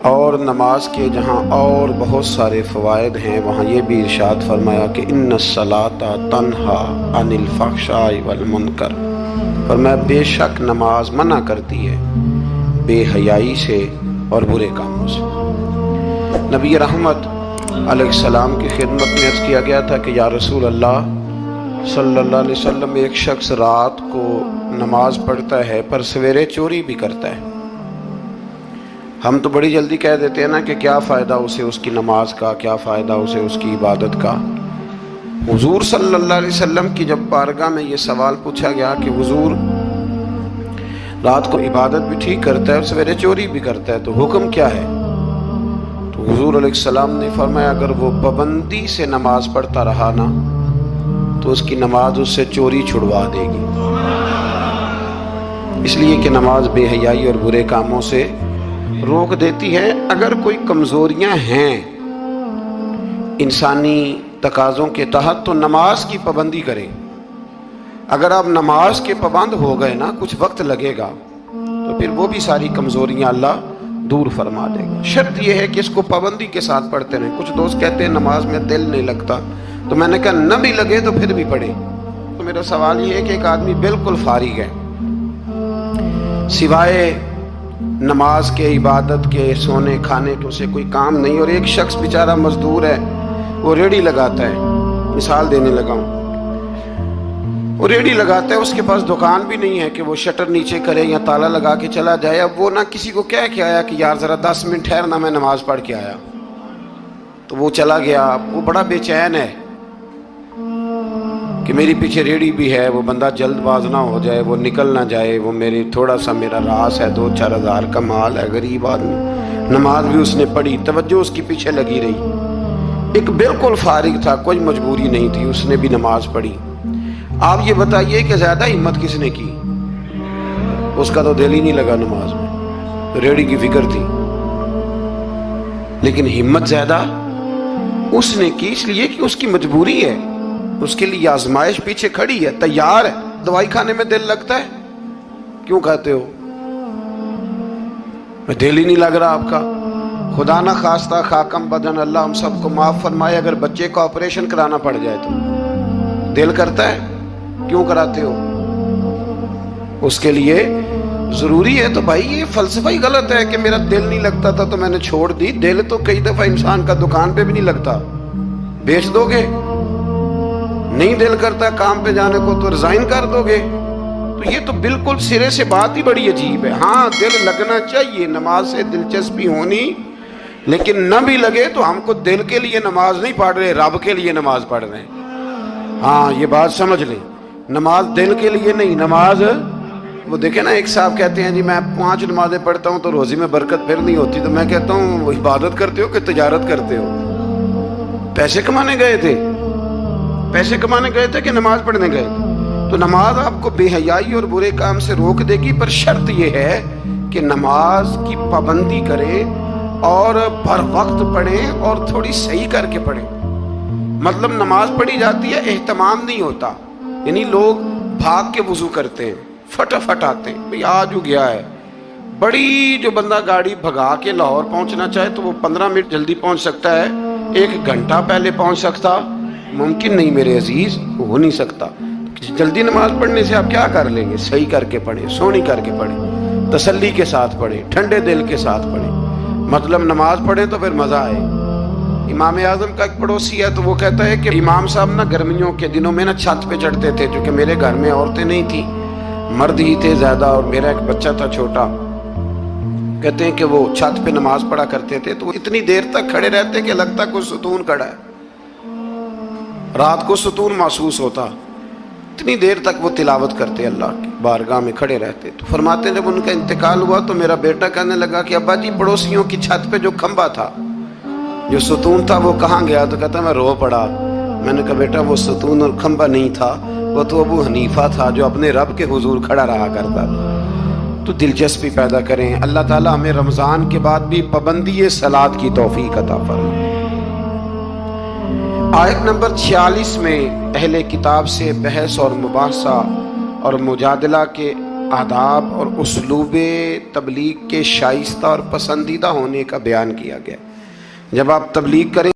اور نماز کے جہاں اور بہت سارے فوائد ہیں وہاں یہ بھی ارشاد فرمایا کہ ان الصلاۃ تنہا عن الفحشاء والمنکر، فرمایا بے شک نماز منع کرتی ہے بے حیائی سے اور برے کاموں سے۔ نبی رحمت علیہ السلام کی خدمت میں عرض کیا گیا تھا کہ یا رسول اللہ صلی اللہ علیہ وسلم، ایک شخص رات کو نماز پڑھتا ہے پر سویرے چوری بھی کرتا ہے۔ ہم تو بڑی جلدی کہہ دیتے ہیں نا کہ کیا فائدہ اسے اس کی نماز کا، کیا فائدہ اسے اس کی عبادت کا۔ حضور صلی اللہ علیہ وسلم کی جب بارگاہ میں یہ سوال پوچھا گیا کہ حضور رات کو عبادت بھی ٹھیک کرتا ہے اور سویرے چوری بھی کرتا ہے تو حکم کیا ہے، تو حضور علیہ السلام نے فرمایا اگر وہ پابندی سے نماز پڑھتا رہا نا تو اس کی نماز اس سے چوری چھڑوا دے گی، اس لیے کہ نماز بے حیائی اور برے کاموں سے روک دیتی ہے۔ اگر کوئی کمزوریاں ہیں انسانی تقاضوں کے تحت تو نماز کی پابندی کریں۔ اگر آپ نماز کے پابند ہو گئے نا، کچھ وقت لگے گا تو پھر وہ بھی ساری کمزوریاں اللہ دور فرما دے گا۔ شرط یہ ہے کہ اس کو پابندی کے ساتھ پڑھتے رہیں۔ کچھ دوست کہتے ہیں نماز میں دل نہیں لگتا، تو میں نے کہا نہ بھی لگے تو پھر بھی پڑھیں۔ تو میرا سوال یہ ہے کہ ایک آدمی بالکل فارغ ہے، سوائے نماز کے، عبادت کے، سونے کھانے کے اسے کوئی کام نہیں، اور ایک شخص بیچارہ مزدور ہے، وہ ریڑھی لگاتا ہے، مثال دینے لگا ہوں، وہ ریڑھی لگاتا ہے، اس کے پاس دکان بھی نہیں ہے کہ وہ شٹر نیچے کرے یا تالا لگا کے چلا جائے۔ اب وہ نہ کسی کو کہہ کے آیا کہ یار ذرا 10 منٹ ٹھہرنا میں نماز پڑھ کے آیا، تو وہ چلا گیا۔ وہ بڑا بے چین ہے کہ میری پیچھے ریڑھی بھی ہے، وہ بندہ جلد باز نہ ہو جائے، وہ نکل نہ جائے، وہ میری تھوڑا سا میرا راس ہے، 2-4 ہزار کا مال ہے، غریب آدمی۔ نماز بھی اس نے پڑھی، توجہ اس کی پیچھے لگی رہی۔ ایک بالکل فارغ تھا، کوئی مجبوری نہیں تھی، اس نے بھی نماز پڑھی۔ آپ یہ بتائیے کہ زیادہ ہمت کس نے کی؟ اس کا تو دل ہی نہیں لگا نماز میں، ریڑھی کی فکر تھی، لیکن ہمت زیادہ اس نے کی، اس لیے کہ اس کی مجبوری ہے، اس کے لیے آزمائش پیچھے کھڑی ہے، تیار ہے۔ دوائی کھانے میں دل لگتا ہے؟ کیوں کھاتے ہو؟ میں دل ہی نہیں لگ رہا آپ کا۔ خدا نہ خواستہ خاکم بدن، اللہ ہم سب کو معاف فرمائے، اگر بچے کو آپریشن کرانا پڑ جائے تو دل کرتا ہے؟ کیوں کراتے ہو؟ اس کے لیے ضروری ہے۔ تو بھائی یہ فلسفہ ہی غلط ہے کہ میرا دل نہیں لگتا تھا تو میں نے چھوڑ دی۔ دل تو کئی دفعہ انسان کا دکان پہ بھی نہیں لگتا، بیچ دو گے؟ نہیں دل کرتا کام پہ جانے کو تو ریزائن کر دو گے؟ تو یہ تو بالکل سرے سے بات ہی بڑی عجیب ہے۔ ہاں دل لگنا چاہیے، نماز سے دلچسپی ہونی، لیکن نہ بھی لگے تو ہم کو دل کے لیے نماز نہیں پڑھ رہے، رب کے لیے نماز پڑھ رہے ہیں۔ ہاں یہ بات سمجھ لیں، نماز دل کے لیے نہیں، نماز وہ دیکھیں نا، ایک صاحب کہتے ہیں جی میں 5 نمازیں پڑھتا ہوں تو روزی میں برکت پھر نہیں ہوتی، تو میں کہتا ہوں وہ عبادت کرتے ہو کہ تجارت کرتے ہو؟ پیسے کمانے گئے تھے؟ پیسے کمانے گئے تھے کہ نماز پڑھنے گئے تھے؟ تو نماز آپ کو بے حیائی اور برے کام سے روک دے گی، پر شرط یہ ہے کہ نماز کی پابندی کریں اور بر وقت پڑھیں اور تھوڑی صحیح کر کے پڑھیں۔ مطلب نماز پڑھی جاتی ہے، اہتمام نہیں ہوتا، یعنی لوگ بھاگ کے وضو کرتے ہیں، فٹافٹ آتے ہیں، بھئی آج ہو گیا ہے۔ بڑی جو بندہ گاڑی بھگا کے لاہور پہنچنا چاہے تو وہ 15 منٹ جلدی پہنچ سکتا ہے، 1 گھنٹہ پہلے پہنچ سکتا ممکن نہیں میرے عزیز، ہو نہیں سکتا۔ جلدی نماز پڑھنے سے آپ کیا کر لیں گے؟ صحیح کر کے پڑھیں، سونی کر کے پڑھیں، تسلی کے ساتھ پڑھیں، ٹھنڈے دل کے ساتھ پڑھیں۔ مطلب نماز پڑھیں تو پھر مزہ آئے۔ امام اعظم کا ایک پڑوسی ہے تو وہ کہتا ہے کہ امام صاحب نا گرمیوں کے دنوں میں نا چھت پہ چڑھتے تھے، کیونکہ میرے گھر میں عورتیں نہیں تھیں، مرد ہی تھے زیادہ، اور میرا ایک بچہ تھا چھوٹا۔ کہتے ہیں کہ وہ چھت پہ نماز پڑھا کرتے تھے تو اتنی دیر تک کھڑے رہتے کہ لگتا کوئی ستون کھڑا ہے، رات کو ستون محسوس ہوتا، اتنی دیر تک وہ تلاوت کرتے، اللہ کی بارگاہ میں کھڑے رہتے۔ تو فرماتے ہیں جب ان کا انتقال ہوا تو میرا بیٹا کہنے لگا کہ ابا جی پڑوسیوں کی چھت پہ جو کھمبا تھا، جو ستون تھا، وہ کہاں گیا؟ تو کہتا میں رو پڑا۔ میں نے کہا بیٹا وہ ستون اور کھمبا نہیں تھا، وہ تو ابو حنیفہ تھا جو اپنے رب کے حضور کھڑا رہا کرتا تھا۔ تو دلچسپی پیدا کریں۔ اللہ تعالیٰ ہمیں رمضان کے بعد بھی پابندی صلاۃ کی توفیق عطا فرمائے۔ آیت نمبر 46 میں اہل کتاب سے بحث اور مباحثہ اور مجادلہ کے آداب اور اسلوب تبلیغ کے شائستہ اور پسندیدہ ہونے کا بیان کیا گیا۔ جب آپ تبلیغ کریں